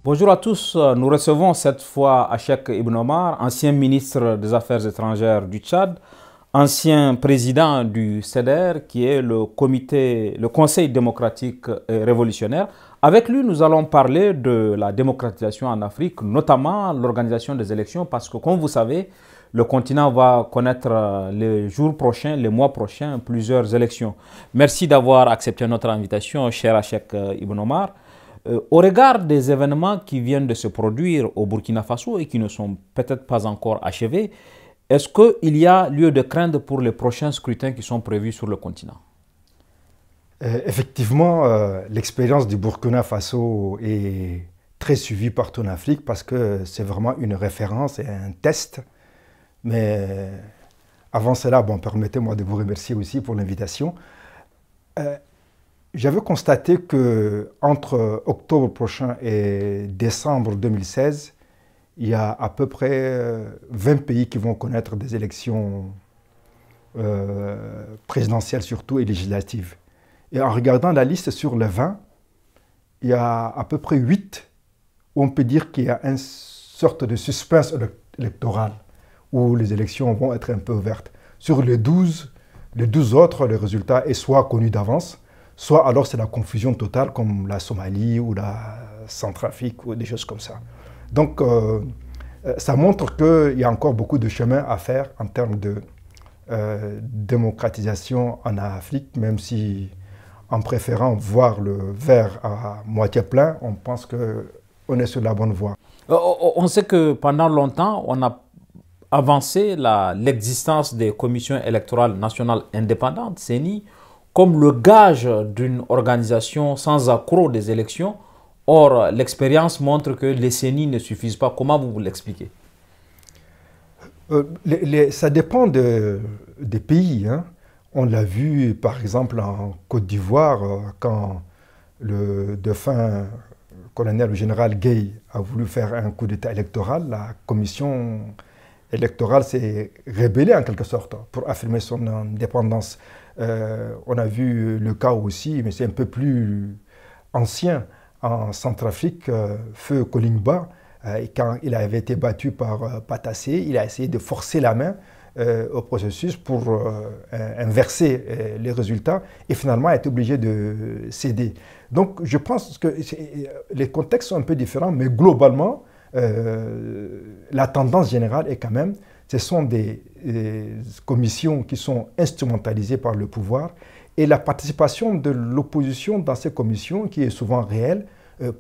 Bonjour à tous, nous recevons cette fois Achek Ibn Omar, ancien ministre des Affaires étrangères du Tchad, ancien président du CEDER, qui est le Conseil démocratique et révolutionnaire. Avec lui, nous allons parler de la démocratisation en Afrique, notamment l'organisation des élections, parce que, comme vous savez, le continent va connaître les jours prochains, les mois prochains, plusieurs élections. Merci d'avoir accepté notre invitation, cher Achek Ibn Omar. Au regard des événements qui viennent de se produire au Burkina Faso et qui ne sont peut-être pas encore achevés, est-ce qu'il y a lieu de craindre pour les prochains scrutins qui sont prévus sur le continent? Effectivement, l'expérience du Burkina Faso est très suivie partout en Afrique parce que c'est vraiment une référence et un test. Mais avant cela, permettez-moi de vous remercier aussi pour l'invitation. J'avais constaté qu'entre octobre prochain et décembre 2016, il y a à peu près 20 pays qui vont connaître des élections présidentielles surtout et législatives. Et en regardant la liste sur les 20, il y a à peu près 8 où on peut dire qu'il y a une sorte de suspense électoral, où les élections vont être un peu ouvertes. Sur les 12 autres, le résultat est soit connu d'avance, soit alors c'est la confusion totale comme la Somalie ou la Centrafrique ou des choses comme ça. Donc ça montre qu'il y a encore beaucoup de chemin à faire en termes de démocratisation en Afrique, même si en préférant voir le verre à moitié plein, on pense qu'on est sur la bonne voie. On sait que pendant longtemps, on a avancé l'existence des commissions électorales nationales indépendantes, CENI, comme le gage d'une organisation sans accroc des élections. Or, l'expérience montre que les CENI ne suffisent pas. Comment vous l'expliquez? Ça dépend des pays, hein. On l'a vu par exemple en Côte d'Ivoire, quand le défunt colonel général Gueye a voulu faire un coup d'État électoral, la commission électorale s'est rébellée en quelque sorte pour affirmer son indépendance. On a vu le cas aussi, mais c'est un peu plus ancien, en Centrafrique, Feu Kolingba, quand il avait été battu par Patassé, il a essayé de forcer la main au processus pour inverser les résultats et finalement a été obligé de céder. Donc je pense que les contextes sont un peu différents, mais globalement, la tendance générale est quand même, ce sont des commissions qui sont instrumentalisées par le pouvoir et la participation de l'opposition dans ces commissions qui est souvent réelle,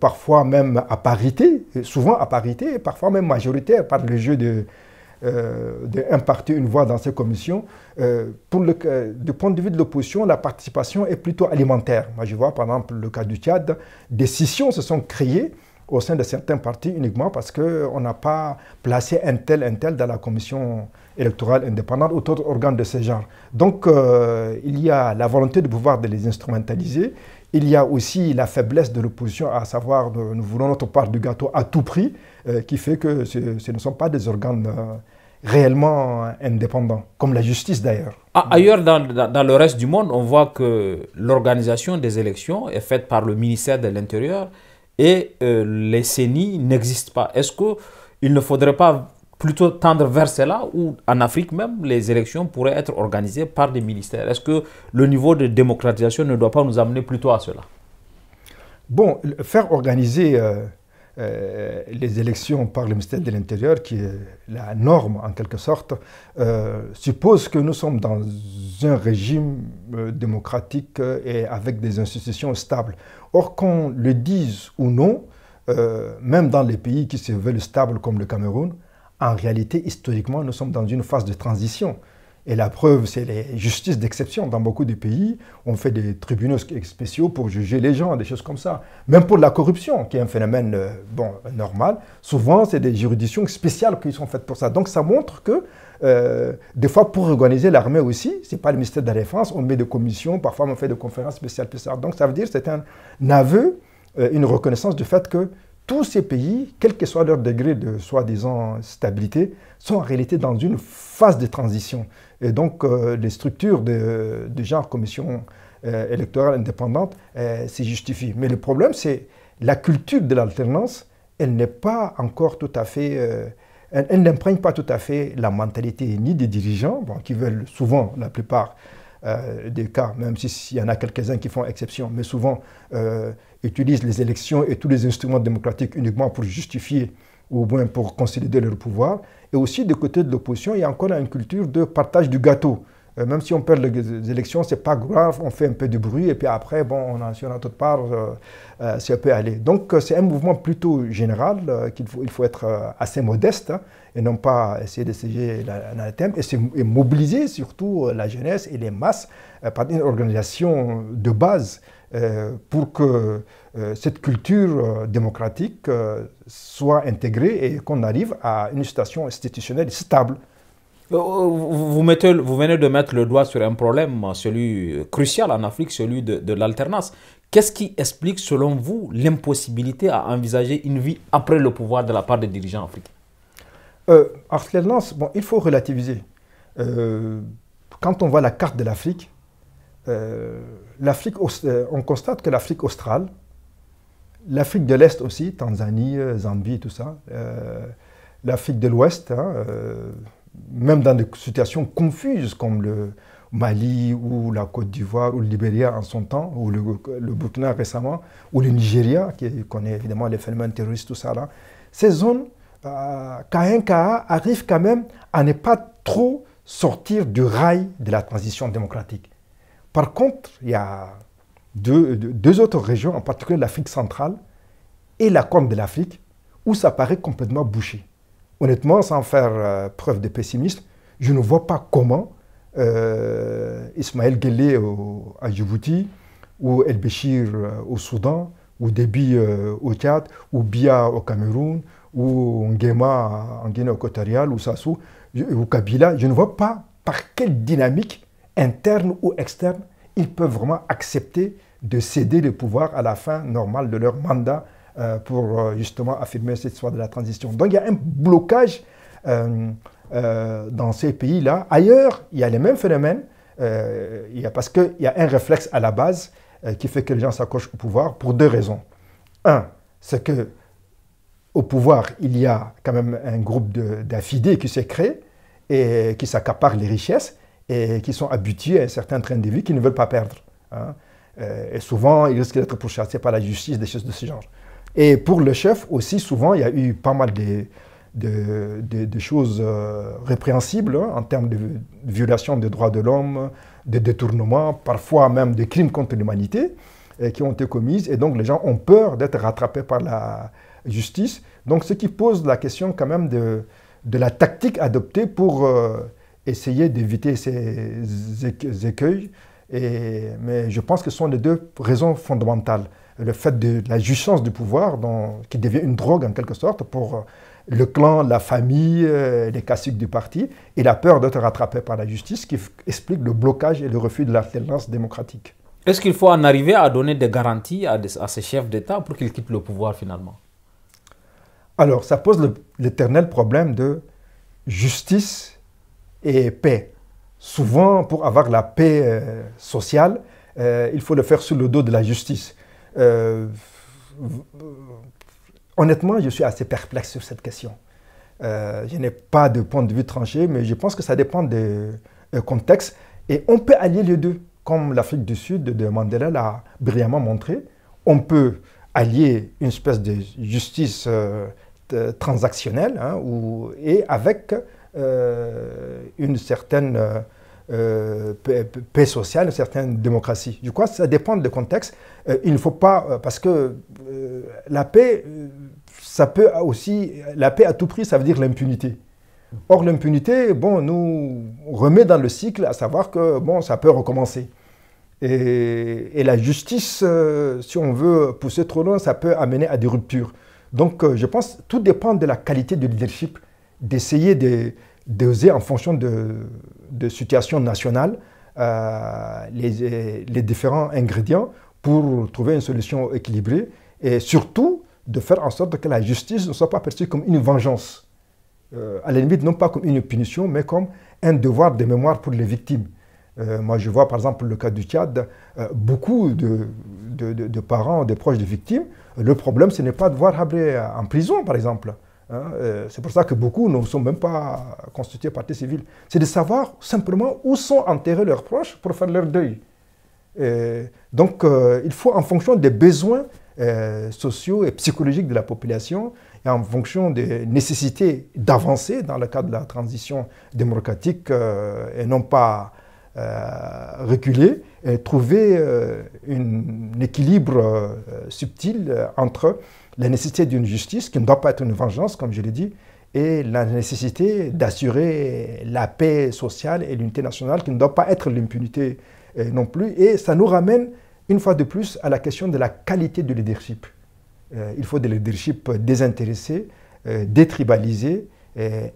parfois même à parité, souvent à parité, parfois même majoritaire par le jeu d'un parti, une voix dans ces commissions. Du point de vue de l'opposition, la participation est plutôt alimentaire. Moi je vois par exemple le cas du Tchad, des scissions se sont créées au sein de certains partis uniquement parce qu'on n'a pas placé un tel dans la commission électorale indépendante ou d'autres organes de ce genre. Donc il y a la volonté de pouvoir de les instrumentaliser. Il y a aussi la faiblesse de l'opposition, à savoir nous voulons notre part du gâteau à tout prix, qui fait que ce ne sont pas des organes réellement indépendants, comme la justice d'ailleurs. Ailleurs dans le reste du monde, on voit que l'organisation des élections est faite par le ministère de l'Intérieur et les CENI n'existent pas. Est-ce qu'il ne faudrait pas plutôt tendre vers cela, où en Afrique même, les élections pourraient être organisées par des ministères? Est-ce que le niveau de démocratisation ne doit pas nous amener plutôt à cela? Bon, faire organiser les élections par le ministère de l'Intérieur, qui est la norme en quelque sorte, suppose que nous sommes dans un régime démocratique et avec des institutions stables. Or, qu'on le dise ou non, même dans les pays qui se veulent stables comme le Cameroun, en réalité, historiquement, nous sommes dans une phase de transition. Et la preuve, c'est les justices d'exception. Dans beaucoup de pays, on fait des tribunaux spéciaux pour juger les gens, des choses comme ça. Même pour la corruption, qui est un phénomène normal, souvent, c'est des juridictions spéciales qui sont faites pour ça. Donc, ça montre que, des fois, pour organiser l'armée aussi, ce n'est pas le ministère de la Défense, on met des commissions, parfois on fait des conférences spéciales. Donc, ça veut dire que c'est un aveu, une reconnaissance du fait que tous ces pays, quel que soit leur degré de soi-disant stabilité, sont en réalité dans une phase de transition. Et donc, les structures de genre commission électorale indépendante s'y justifient. Mais le problème, c'est la culture de l'alternance elle n'est pas encore tout à fait... elle n'imprègne pas tout à fait la mentalité ni des dirigeants, bon, qui veulent souvent, la plupart des cas, même s'il y en a quelques-uns qui font exception, mais souvent utilisent les élections et tous les instruments démocratiques uniquement pour justifier ou bien pour consolider leur pouvoir. Et aussi, du côté de l'opposition, il y a encore une culture de partage du gâteau. Même si on perd les élections, ce n'est pas grave, on fait un peu de bruit, et puis après, bon, si on a toute part, ça peut aller. Donc, c'est un mouvement plutôt général il faut être assez modeste, hein, et non pas essayer d'essayer l'anathème, et mobiliser surtout la jeunesse et les masses par une organisation de base pour que cette culture démocratique soit intégrée et qu'on arrive à une situation institutionnelle stable. Vous venez de mettre le doigt sur un problème, celui crucial en Afrique, celui de l'alternance. Qu'est-ce qui explique, selon vous, l'impossibilité à envisager une vie après le pouvoir de la part des dirigeants africains? L'alternance, bon, il faut relativiser. Quand on voit la carte de l'Afrique, on constate que l'Afrique australe, l'Afrique de l'Est aussi, Tanzanie, Zambie, tout ça, l'Afrique de l'Ouest, hein, même dans des situations confuses comme le Mali ou la Côte d'Ivoire ou le Libéria en son temps, ou le Burkina récemment, ou le Nigeria, qui connaît évidemment les phénomènes terroristes, tout ça là, ces zones, KNKA arrivent quand même à ne pas trop sortir du rail de la transition démocratique. Par contre, il y a deux autres régions, en particulier l'Afrique centrale et la Corne de l'Afrique, où ça paraît complètement bouché. Honnêtement, sans faire preuve de pessimisme, je ne vois pas comment Ismaël Guelleh à Djibouti, ou El Béchir au Soudan, ou Déby au Tchad, ou Biya au Cameroun, ou Nguema en Guinée équatoriale, ou Sassou, ou Kabila, je ne vois pas par quelle dynamique interne ou externe ils peuvent vraiment accepter de céder le pouvoir à la fin normale de leur mandat pour justement affirmer cette histoire de la transition. Donc il y a un blocage dans ces pays-là. Ailleurs, il y a les mêmes phénomènes, parce qu'il y a un réflexe à la base qui fait que les gens s'accrochent au pouvoir pour deux raisons. Un, c'est que au pouvoir, il y a quand même un groupe d'affidés qui s'est créé et qui s'accapare les richesses et qui sont habitués à un certain train de vie qu'ils ne veulent pas perdre. Hein. Et souvent, ils risquent d'être pourchassés par la justice, des choses de ce genre. Et pour le chef aussi, souvent, il y a eu pas mal de choses répréhensibles hein, en termes de violation des droits de l'homme, de détournements, parfois même de crimes contre l'humanité qui ont été commises. Et donc, les gens ont peur d'être rattrapés par la justice. Donc, ce qui pose la question quand même de la tactique adoptée pour essayer d'éviter ces écueils. Mais je pense que ce sont les deux raisons fondamentales. Le fait de la jouissance du pouvoir, qui devient une drogue en quelque sorte pour le clan, la famille, les caciques du parti, et la peur d'être rattrapé par la justice qui explique le blocage et le refus de l'alternance démocratique. Est-ce qu'il faut en arriver à donner des garanties à ces chefs d'État pour qu'ils quittent le pouvoir finalement? Alors, ça pose l'éternel problème de justice et paix. Souvent, pour avoir la paix sociale, il faut le faire sur le dos de la justice. Honnêtement, je suis assez perplexe sur cette question. Je n'ai pas de point de vue tranché, mais je pense que ça dépend des contextes. Et on peut allier les deux, comme l'Afrique du Sud de Mandela l'a brillamment montré. On peut allier une espèce de justice transactionnelle hein, et avec une certaine paix sociale, une certaine démocratie. Je crois que ça dépend du contexte. Il ne faut pas, parce que la paix, ça peut aussi, la paix à tout prix, ça veut dire l'impunité. Or, l'impunité, bon, nous remet dans le cycle, à savoir que, bon, ça peut recommencer. Et la justice, si on veut pousser trop loin, ça peut amener à des ruptures. Donc, je pense que tout dépend de la qualité du leadership, d'essayer d'oser en fonction de situations nationales les différents ingrédients pour trouver une solution équilibrée et surtout de faire en sorte que la justice ne soit pas perçue comme une vengeance. À la limite, non pas comme une punition, mais comme un devoir de mémoire pour les victimes. Moi, je vois par exemple le cas du Tchad, beaucoup de parents, de proches de victimes, le problème, ce n'est pas de voir Habré en prison, par exemple. Hein, c'est pour ça que beaucoup ne sont même pas constitués partie civile. C'est de savoir simplement où sont enterrés leurs proches pour faire leur deuil. Donc, il faut, en fonction des besoins sociaux et psychologiques de la population, et en fonction des nécessités d'avancer dans le cadre de la transition démocratique et non pas reculer, et trouver un équilibre subtil entre la nécessité d'une justice qui ne doit pas être une vengeance, comme je l'ai dit, et la nécessité d'assurer la paix sociale et l'unité nationale qui ne doit pas être l'impunité non plus. Et ça nous ramène une fois de plus à la question de la qualité du leadership. Il faut des leadership désintéressés, détribalisés,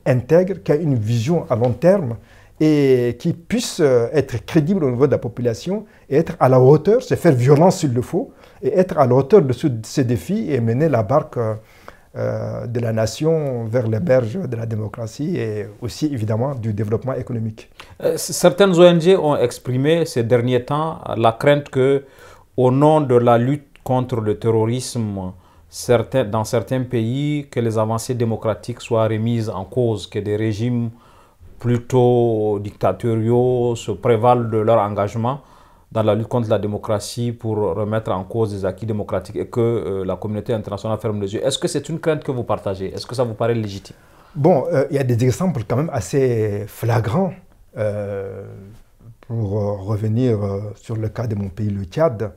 intègres, qui a une vision à long terme et qui puisse être crédible au niveau de la population et être à la hauteur, se faire violence s'il le faut, et être à la hauteur de ces défis et mener la barque de la nation vers les berges de la démocratie et aussi évidemment du développement économique. Certaines ONG ont exprimé ces derniers temps la crainte que, au nom de la lutte contre le terrorisme, dans certains pays, que les avancées démocratiques soient remises en cause, que des régimes plutôt dictatoriaux se prévalent de leur engagement dans la lutte contre la démocratie pour remettre en cause les acquis démocratiques et que la communauté internationale ferme les yeux. Est-ce que c'est une crainte que vous partagez? Est-ce que ça vous paraît légitime? Bon, il y a des exemples quand même assez flagrants. Pour revenir sur le cas de mon pays, le Tchad,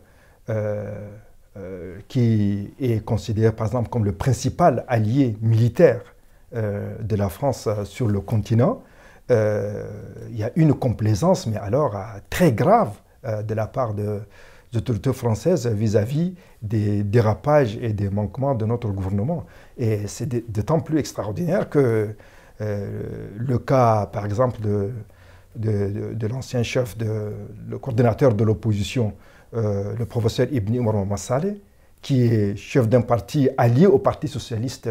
qui est considéré par exemple comme le principal allié militaire de la France sur le continent, il y a une complaisance, mais alors très grave, de la part des autorités françaises vis-à-vis des dérapages et des manquements de notre gouvernement. Et c'est d'autant plus extraordinaire que le cas, par exemple, de l'ancien chef, le coordinateur de l'opposition, le professeur Ibn Omar Massaleh, qui est chef d'un parti allié au Parti socialiste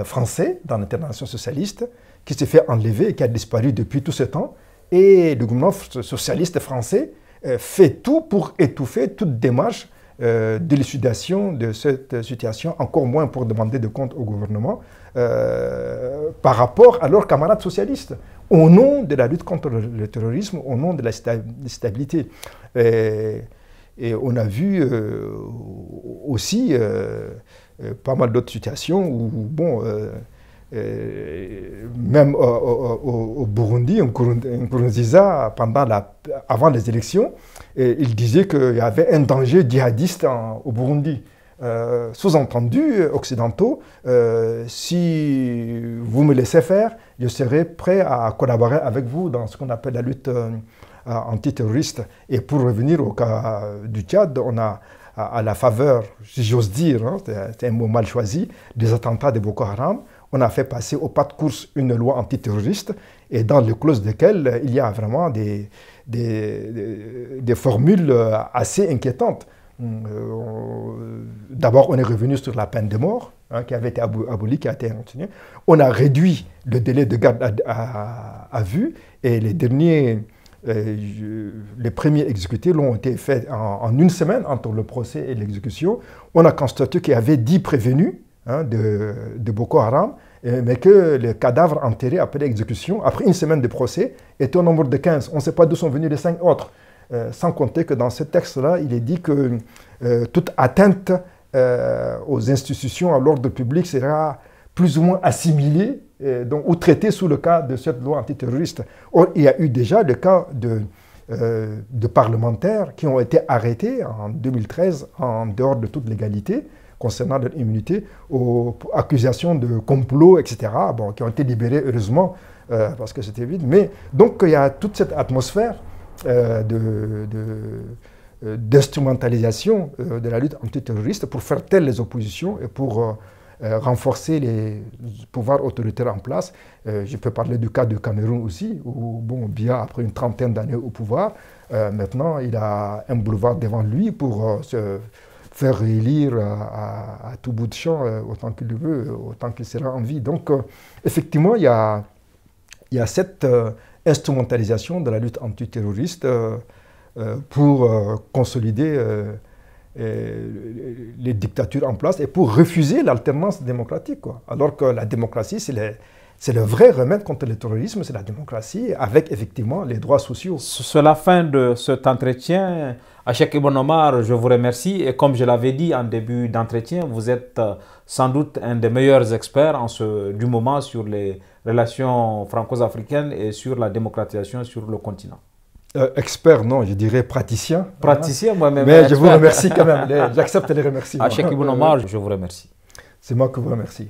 français, dans l'International socialiste, qui s'est fait enlever et qui a disparu depuis tout ce temps. Et le gouvernement socialiste français fait tout pour étouffer toute démarche d'élucidation de cette situation, encore moins pour demander des comptes au gouvernement, par rapport à leurs camarades socialistes, au nom de la lutte contre le terrorisme, au nom de la stabilité. Et on a vu aussi pas mal d'autres situations où, bon, même au Burundi, en Nkurunziza, avant les élections, il disait qu'il y avait un danger djihadiste au Burundi. Sous-entendu, occidentaux, si vous me laissez faire, je serai prêt à collaborer avec vous dans ce qu'on appelle la lutte antiterroriste. Et pour revenir au cas du Tchad, on a, à la faveur, si j'ose dire, hein, c'est un mot mal choisi, des attentats de Boko Haram, on a fait passer au pas de course une loi antiterroriste et dans les clauses desquelles il y a vraiment des formules assez inquiétantes. D'abord, on est revenu sur la peine de mort, hein, qui avait été abolie, qui a été maintenue. On a réduit le délai de garde à vue et les premiers exécutés l'ont été faits en une semaine entre le procès et l'exécution. On a constaté qu'il y avait 10 prévenus, hein, de Boko Haram, mais que les cadavres enterrés après l'exécution, après une semaine de procès, étaient au nombre de 15. On ne sait pas d'où sont venus les 5 autres. Sans compter que dans ce texte-là, il est dit que toute atteinte aux institutions, à l'ordre public sera plus ou moins assimilée donc, ou traitée sous le cas de cette loi antiterroriste. Or, il y a eu déjà le cas de parlementaires qui ont été arrêtés en 2013 en dehors de toute légalité concernant leur immunité, aux accusations de complot, etc., bon, qui ont été libérés heureusement parce que c'était vide. Mais donc il y a toute cette atmosphère d'instrumentalisation de la lutte antiterroriste pour faire taire les oppositions et pour renforcer les pouvoirs autoritaires en place. Je peux parler du cas du Cameroun aussi, où bon, Biya, après une trentaine d'années au pouvoir, maintenant il a un boulevard devant lui pour se faire réélire à tout bout de champ autant qu'il le veut, autant qu'il sera en vie. Donc effectivement, il y a il y a cette instrumentalisation de la lutte antiterroriste pour consolider les dictatures en place et pour refuser l'alternance démocratique, quoi. Alors que la démocratie, c'est le vrai remède contre le terrorisme, c'est la démocratie avec effectivement les droits sociaux. C'est la fin de cet entretien. Achek Ibn Omar, je vous remercie. Et comme je l'avais dit en début d'entretien, vous êtes sans doute un des meilleurs experts du moment sur les relations franco-africaines et sur la démocratisation sur le continent. Expert, non, je dirais praticien. Praticien, moi-même. Mais je vous remercie quand même. J'accepte les remerciements. Achek Ibn Omar, je vous remercie. C'est moi qui vous remercie.